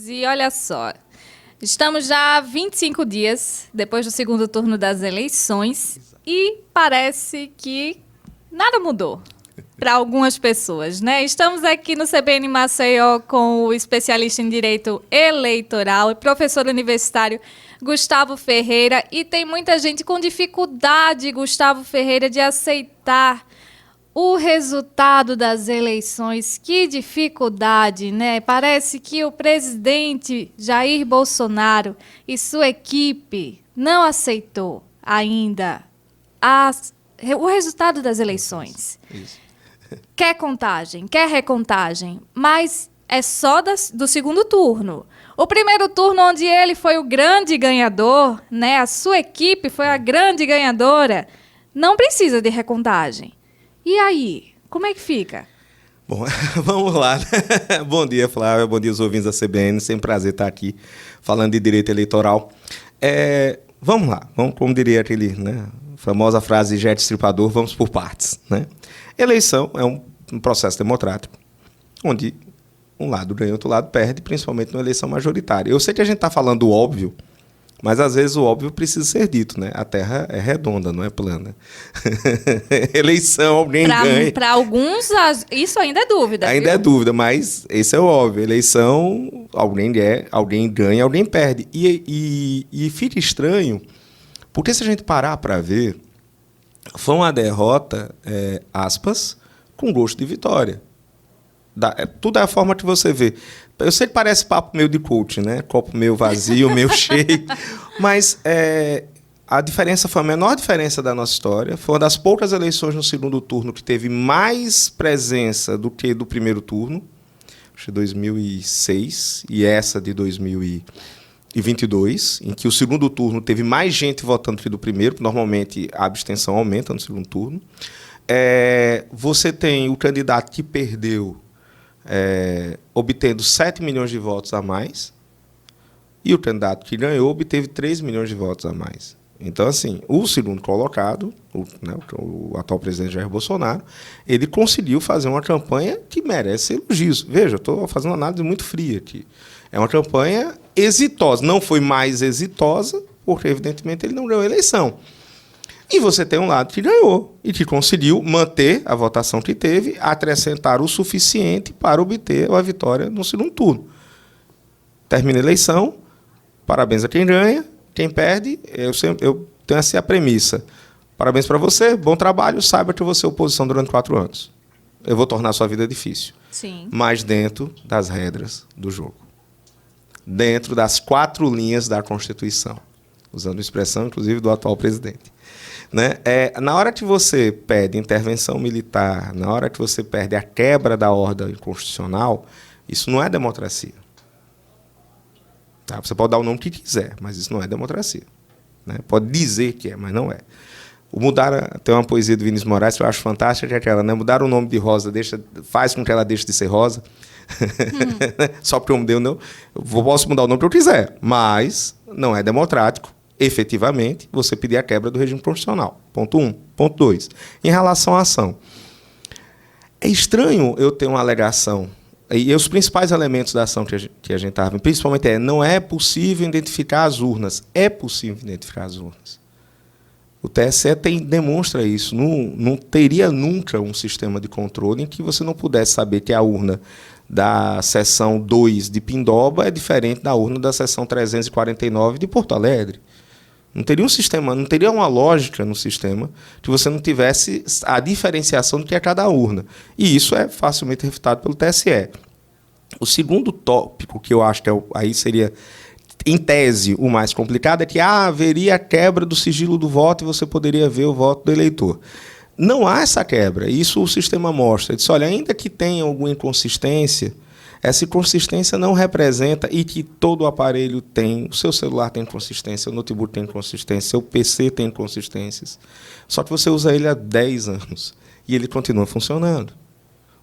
E olha só, estamos já há 25 dias depois do segundo turno das eleições e parece que nada mudou para algumas pessoas, né? Estamos aqui no CBN Maceió com o especialista em direito eleitoral e professor universitário Gustavo Ferreira, e tem muita gente com dificuldade, Gustavo Ferreira, de aceitar o resultado das eleições. Que dificuldade, né? Parece que o presidente Jair Bolsonaro e sua equipe não aceitou ainda o resultado das eleições. Isso. Quer contagem, quer recontagem, mas é só do segundo turno. O primeiro turno, onde ele foi o grande ganhador, né? A sua equipe foi a grande ganhadora, não precisa de recontagem. E aí, como é que fica? Bom, vamos lá. Bom dia, Flávia. Bom dia, os ouvintes da CBN. Sempre um prazer estar aqui falando de direito eleitoral. Vamos lá. Vamos, como diria aquele, né, famosa frase de Jet Stripador, vamos por partes. Né? Eleição é um processo democrático, onde um lado ganha, outro lado perde, principalmente numa eleição majoritária. Eu sei que a gente está falando o óbvio, mas, às vezes, o óbvio precisa ser dito, né? A Terra é redonda, não é plana. Eleição, alguém ganha. Para alguns, isso ainda é dúvida. Ainda é dúvida, mas esse é o óbvio. Eleição, alguém ganha, alguém perde. E fica estranho, porque se a gente parar para ver, foi uma derrota, aspas, com gosto de vitória. Tudo é a forma que você vê. Eu sei que parece papo meio de coach, né? Copo meio vazio, meio cheio. Mas a diferença foi a menor diferença da nossa história. Foi uma das poucas eleições no segundo turno que teve mais presença do que do primeiro turno. Acho que 2006 e essa de 2022, em que o segundo turno teve mais gente votando que do primeiro, porque normalmente a abstenção aumenta no segundo turno. Você tem o candidato que perdeu obtendo 7 milhões de votos a mais, e o candidato que ganhou obteve 3 milhões de votos a mais. Então, assim, o segundo colocado, o atual presidente Jair Bolsonaro, ele conseguiu fazer uma campanha que merece elogios. Veja, eu estou fazendo uma análise muito fria aqui. É uma campanha exitosa. Não foi mais exitosa, porque, evidentemente, ele não ganhou a eleição. E você tem um lado que ganhou e que conseguiu manter a votação que teve, acrescentar o suficiente para obter a vitória no segundo turno. Termina a eleição, parabéns a quem ganha, quem perde, eu tenho essa premissa. Parabéns para você, bom trabalho, saiba que eu vou ser oposição durante 4 anos. Eu vou tornar a sua vida difícil. Sim. Mas dentro das regras do jogo. Dentro das 4 linhas da Constituição. Usando a expressão, inclusive, do atual presidente. Né? Na hora que você pede intervenção militar, na hora que você perde a quebra da ordem constitucional, isso não é democracia. Tá? Você pode dar o nome que quiser, mas isso não é democracia. Né? Pode dizer que é, mas não é. Tem uma poesia do Vinícius Moraes que eu acho fantástica, que é aquela, né? Mudar o nome de Rosa faz com que ela deixe de ser Rosa. Só porque eu mudei o nome. Eu posso mudar o nome que eu quiser, mas não é democrático, efetivamente, você pedir a quebra do regime constitucional. Ponto 1. Ponto 2. Em relação à ação. É estranho eu ter uma alegação, e os principais elementos da ação que a gente estava vendo, principalmente não é possível identificar as urnas. É possível identificar as urnas. O TSE demonstra isso. Não teria nunca um sistema de controle em que você não pudesse saber que a urna da seção 2 de Pindoba é diferente da urna da seção 349 de Porto Alegre. Não teria um sistema, não teria uma lógica no sistema que você não tivesse a diferenciação do que é cada urna. E isso é facilmente refutado pelo TSE. O segundo tópico, que eu acho que aí seria, em tese, o mais complicado, é que haveria a quebra do sigilo do voto e você poderia ver o voto do eleitor. Não há essa quebra. Isso o sistema mostra. Ele diz, olha, ainda que tenha alguma inconsistência, essa inconsistência não representa, e que todo o aparelho tem, o seu celular tem inconsistência, o notebook tem inconsistência, o seu PC tem inconsistências. Só que você usa ele há 10 anos e ele continua funcionando.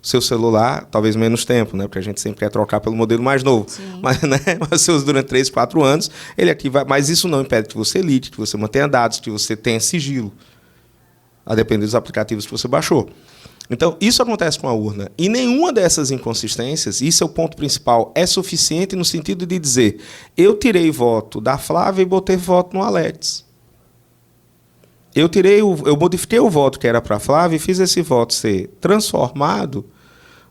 O seu celular, talvez menos tempo, né? Porque a gente sempre quer trocar pelo modelo mais novo. Mas, né? Você usa durante 3, 4 anos, ele ativa, mas isso não impede que você lide, que você mantenha dados, que você tenha sigilo, a depender dos aplicativos que você baixou. Então, isso acontece com a urna. E nenhuma dessas inconsistências, isso é o ponto principal, é suficiente no sentido de dizer, eu tirei voto da Flávia e botei voto no Alex. Eu modifiquei o voto que era para a Flávia e fiz esse voto ser transformado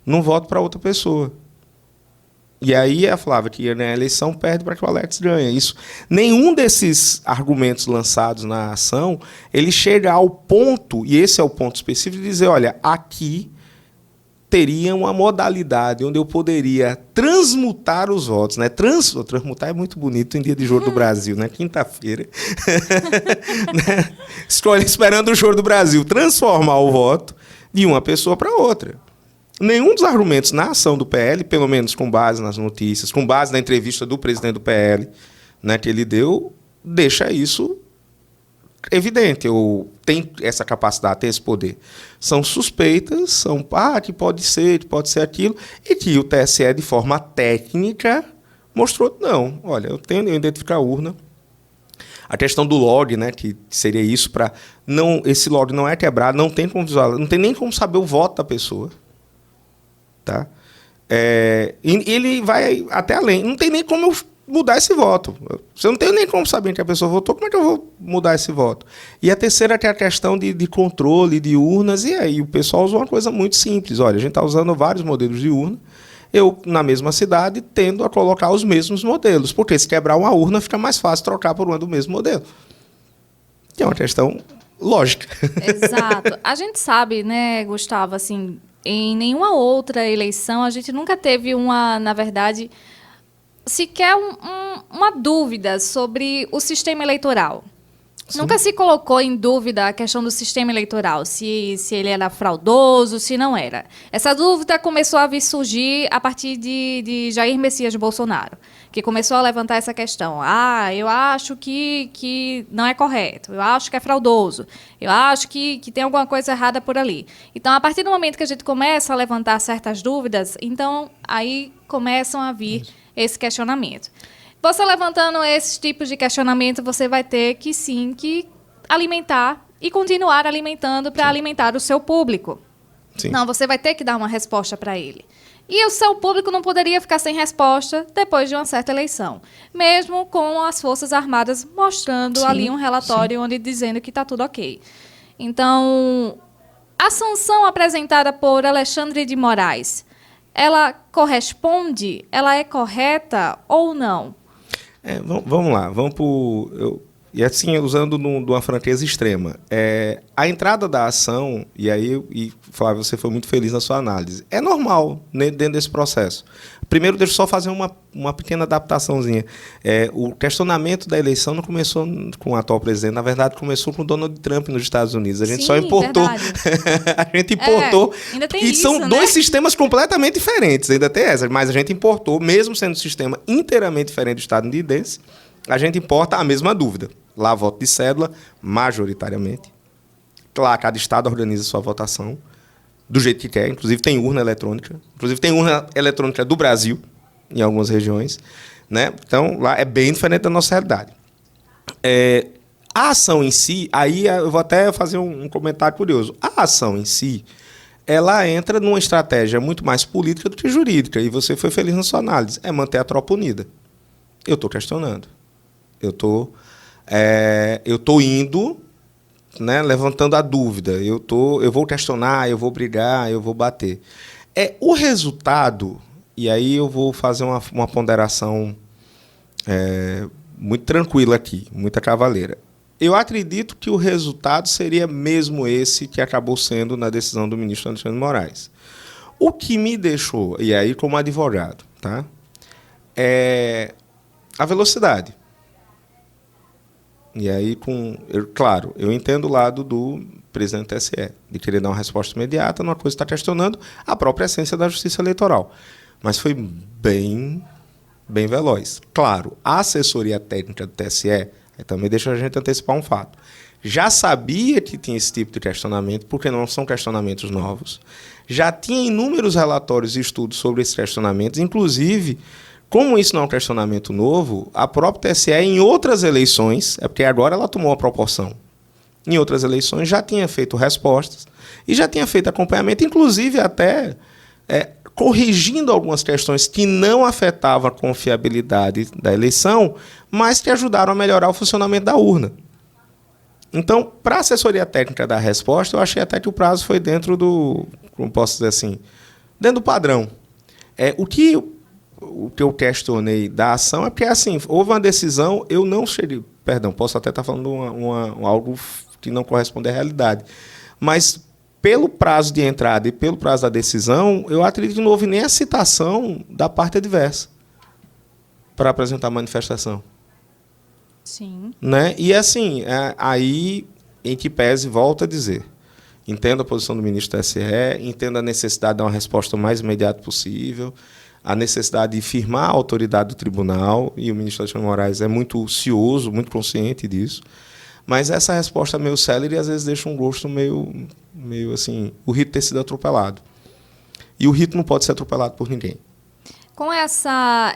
num voto para outra pessoa. E aí a Flávia, que ia ganhar a eleição, perde para que o Alex ganhe. Isso. Nenhum desses argumentos lançados na ação, ele chega ao ponto, e esse é o ponto específico, de dizer, olha, aqui teria uma modalidade onde eu poderia transmutar os votos. Né? Transmutar é muito bonito em dia de Jogo do Brasil, né? Quinta-feira. Né? Esperando o Jogo do Brasil. Transformar o voto de uma pessoa para outra. Nenhum dos argumentos na ação do PL, pelo menos com base nas notícias, com base na entrevista do presidente do PL, né, que ele deu, deixa isso evidente, ou tem essa capacidade, tem esse poder. São suspeitas, são que pode ser aquilo, e que o TSE, de forma técnica, mostrou, não, olha, eu identifico a urna. A questão do log, né, que seria isso para não, esse log não é quebrado, não tem como visualizar, não tem nem como saber o voto da pessoa. Tá? Ele vai até além. Não tem nem como eu mudar esse voto. Se eu não tenho nem como saber que a pessoa votou, como é que eu vou mudar esse voto? E a terceira é a questão de controle de urnas. E aí o pessoal usa uma coisa muito simples. Olha, a gente está usando vários modelos de urna. Eu, na mesma cidade, tendo a colocar os mesmos modelos. Porque se quebrar uma urna, fica mais fácil trocar por uma do mesmo modelo. Que é uma questão lógica. Exato. A gente sabe, né, Gustavo, assim, em nenhuma outra eleição a gente nunca teve na verdade, sequer uma dúvida sobre o sistema eleitoral. Sim. Nunca se colocou em dúvida a questão do sistema eleitoral, se ele era fraudoso, se não era. Essa dúvida começou a vir surgir a partir de Jair Messias Bolsonaro, que começou a levantar essa questão. Eu acho que não é correto, eu acho que é fraudoso, eu acho que tem alguma coisa errada por ali. Então, a partir do momento que a gente começa a levantar certas dúvidas, então aí começam a vir esse questionamento. Você levantando esses tipos de questionamento, você vai ter que, sim, que alimentar e continuar alimentando para alimentar o seu público. Sim. Não, você vai ter que dar uma resposta para ele. E o seu público não poderia ficar sem resposta depois de uma certa eleição, mesmo com as Forças Armadas mostrando ali um relatório onde dizendo que está tudo ok. Então, a sanção apresentada por Alexandre de Moraes, ela corresponde? Ela é correta ou não? Vamos lá, e assim, usando de uma franqueza extrema. A entrada da ação, Flávio, você foi muito feliz na sua análise, é normal, né, dentro desse processo. Primeiro, deixa eu só fazer uma pequena adaptaçãozinha. O questionamento da eleição não começou com o atual presidente, na verdade, começou com o Donald Trump nos Estados Unidos. A gente só importou. A gente importou. Ainda tem e isso, são né? dois sistemas completamente diferentes, ainda tem essa, mas a gente importou, mesmo sendo um sistema inteiramente diferente do estadunidense, a gente importa a mesma dúvida. Lá, voto de cédula, majoritariamente. Lá, cada estado organiza sua votação do jeito que quer. Inclusive, tem urna eletrônica. Inclusive, tem urna eletrônica do Brasil, em algumas regiões. Né? Então, lá é bem diferente da nossa realidade. A ação em si, aí eu vou até fazer um comentário curioso. A ação em si, ela entra numa estratégia muito mais política do que jurídica. E você foi feliz na sua análise. É manter a tropa unida. Eu estou questionando. Eu estou indo, né, levantando a dúvida. Eu vou questionar, eu vou brigar, eu vou bater. O resultado, e aí eu vou fazer uma ponderação muito tranquila aqui, muita cavaleira. Eu acredito que o resultado seria mesmo esse que acabou sendo na decisão do ministro Alexandre de Moraes. O que me deixou, e aí como advogado, tá, a velocidade. E aí, claro, eu entendo o lado do presidente do TSE, de querer dar uma resposta imediata numa coisa que está questionando a própria essência da justiça eleitoral. Mas foi bem veloz. Claro, a assessoria técnica do TSE, também deixa a gente antecipar um fato. Já sabia que tinha esse tipo de questionamento, porque não são questionamentos novos. Já tinha inúmeros relatórios e estudos sobre esses questionamentos, inclusive... Como isso não é um questionamento novo, a própria TSE, em outras eleições, porque agora ela tomou a proporção, em outras eleições já tinha feito respostas E já tinha feito acompanhamento, inclusive até corrigindo algumas questões que não afetavam a confiabilidade da eleição, mas que ajudaram a melhorar o funcionamento da urna. Então, para a assessoria técnica da resposta, eu achei até que o prazo foi dentro do, como posso dizer assim, dentro do padrão. O que eu questionei da ação é porque, assim, houve uma decisão, eu não cheguei, perdão, posso até estar falando algo que não corresponde à realidade, mas pelo prazo de entrada e pelo prazo da decisão, eu acredito que não houve nem a citação da parte adversa para apresentar a manifestação. Sim. Né? E, assim, aí, em que pese, volto a dizer, entendo a posição do ministro do TSE, entendo a necessidade de dar uma resposta o mais imediata possível, a necessidade de firmar a autoridade do tribunal, e o ministro Alexandre de Moraes é muito cioso, muito consciente disso, mas essa resposta meio célere às vezes deixa um gosto meio assim, o rito ter sido atropelado. E o rito não pode ser atropelado por ninguém. Com essa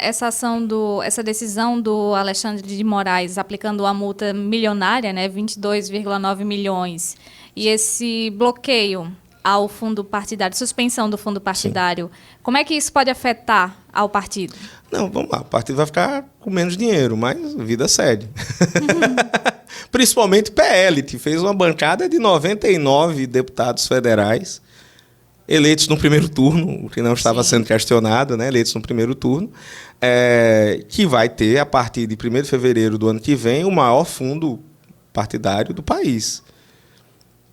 decisão do Alexandre de Moraes aplicando a multa milionária, né, 22,9 milhões, e esse bloqueio ao fundo partidário, suspensão do fundo partidário, sim, como é que isso pode afetar ao partido? Não, vamos lá, o partido vai ficar com menos dinheiro, mas a vida segue. Principalmente PL, que fez uma bancada de 99 deputados federais, eleitos no primeiro turno, o que não estava sendo questionado, né, eleitos no primeiro turno, que vai ter, a partir de 1º de fevereiro do ano que vem, o maior fundo partidário do país.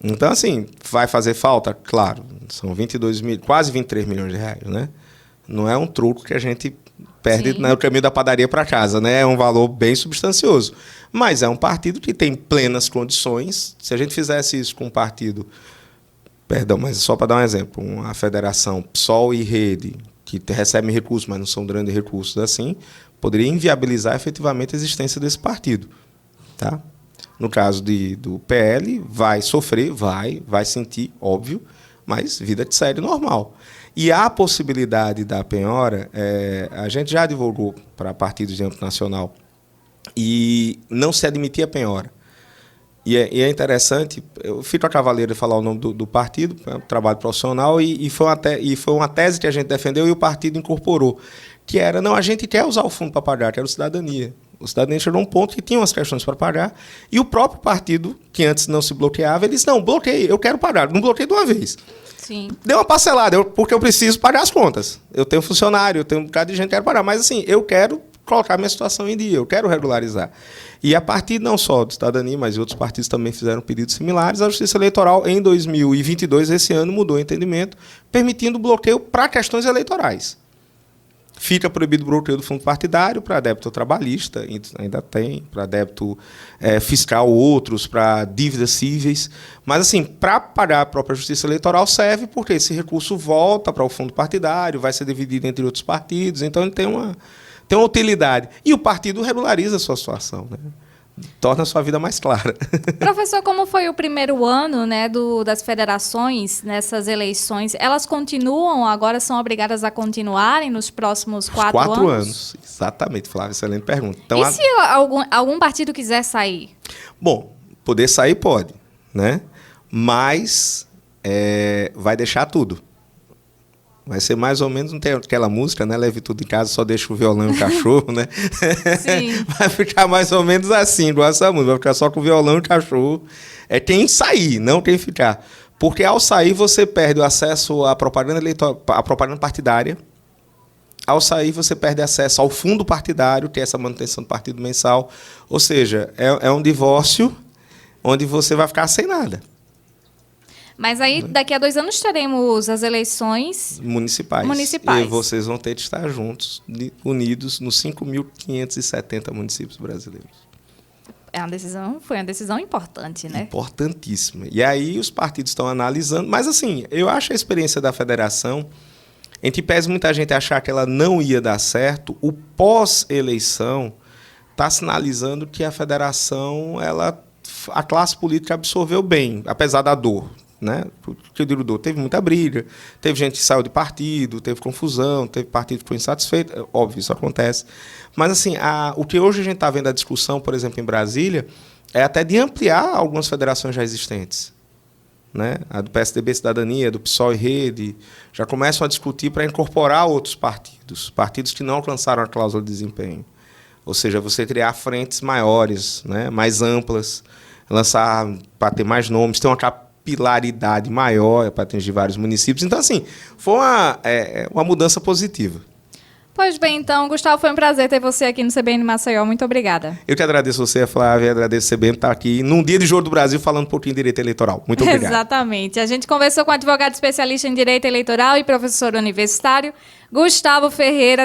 Então, assim, vai fazer falta? Claro, são 22 mil, quase 23 milhões de reais, né? Não é um troco que a gente perde no caminho da padaria para casa, né? É um valor bem substancioso. Mas é um partido que tem plenas condições. Se a gente fizesse isso com um partido, perdão, mas só para dar um exemplo, uma federação PSOL e Rede, que recebem recursos, mas não são grandes recursos assim, poderia inviabilizar efetivamente a existência desse partido, tá? No caso do PL, vai sofrer, vai sentir, óbvio, mas vida de série normal. E a possibilidade da penhora, a gente já divulgou para partidos de âmbito nacional, e não se admitia a penhora. E é interessante, eu fico a cavaleira de falar o nome do partido, é um trabalho profissional, e foi uma tese que a gente defendeu e o partido incorporou, que era, não, a gente quer usar o fundo para pagar, que era o Cidadania. O Cidadania chegou a um ponto que tinha umas questões para pagar, e o próprio partido, que antes não se bloqueava, ele disse, não, bloqueei, eu quero pagar, não bloqueei de uma vez. Sim. Deu uma parcelada, porque eu preciso pagar as contas. Eu tenho funcionário, eu tenho um bocado de gente que quero pagar, mas assim, eu quero colocar minha situação em dia, eu quero regularizar. E a partir não só do Cidadania, mas outros partidos também fizeram pedidos similares, a Justiça Eleitoral, em 2022, esse ano, mudou o entendimento, permitindo bloqueio para questões eleitorais. Fica proibido o bloqueio do fundo partidário para débito trabalhista, ainda tem, para débito fiscal, outros, para dívidas cíveis. Mas, assim, para pagar a própria Justiça Eleitoral serve porque esse recurso volta para o fundo partidário, vai ser dividido entre outros partidos, então ele tem uma utilidade. E o partido regulariza a sua situação, né? Torna a sua vida mais clara. Professor, como foi o primeiro ano, né, das federações nessas eleições? Elas continuam, agora são obrigadas a continuarem nos próximos 4 anos? 4 anos, exatamente, Flávia, excelente pergunta. Então, e se algum partido quiser sair? Bom, poder sair pode, né? Mas vai deixar tudo. Vai ser mais ou menos, não tem aquela música, né? Leve tudo em casa, só deixa o violão e o cachorro, né? Sim. Vai ficar mais ou menos assim, igual essa música. Vai ficar só com o violão e o cachorro. É quem sair, não quem ficar. Porque ao sair você perde o acesso à propaganda à propaganda partidária. Ao sair você perde acesso ao fundo partidário, que é essa manutenção do partido mensal. Ou seja, é um divórcio onde você vai ficar sem nada. Mas aí, daqui a 2 anos, teremos as eleições municipais. E vocês vão ter que estar juntos, unidos, nos 5.570 municípios brasileiros. Foi uma decisão importante, né? Importantíssima. E aí os partidos estão analisando. Mas, assim, eu acho a experiência da federação, em que pese muita gente achar que ela não ia dar certo, o pós-eleição está sinalizando que a federação, a classe política absorveu bem, apesar da dor. Né? Que eu digo dor, teve muita briga, teve gente que saiu de partido, teve confusão, teve partido que ficou insatisfeito, óbvio, isso acontece. Mas assim, o que hoje a gente está vendo a discussão, por exemplo, em Brasília, é até de ampliar algumas federações já existentes. né, a do PSDB Cidadania, do PSOL e Rede, já começam a discutir para incorporar outros partidos que não alcançaram a cláusula de desempenho. Ou seja, você criar frentes maiores, né, mais amplas, lançar para ter mais nomes, ter uma capilaridade maior para atingir vários municípios. Então, assim, foi uma mudança positiva. Pois bem, então, Gustavo, foi um prazer ter você aqui no CBN Maceió. Muito obrigada. Eu que agradeço você, Flávia, agradeço o CBN por estar aqui num dia de Jogo do Brasil falando um pouquinho de direito eleitoral. Muito obrigado. Exatamente. A gente conversou com o advogado especialista em direito eleitoral e professor universitário, Gustavo Ferreira.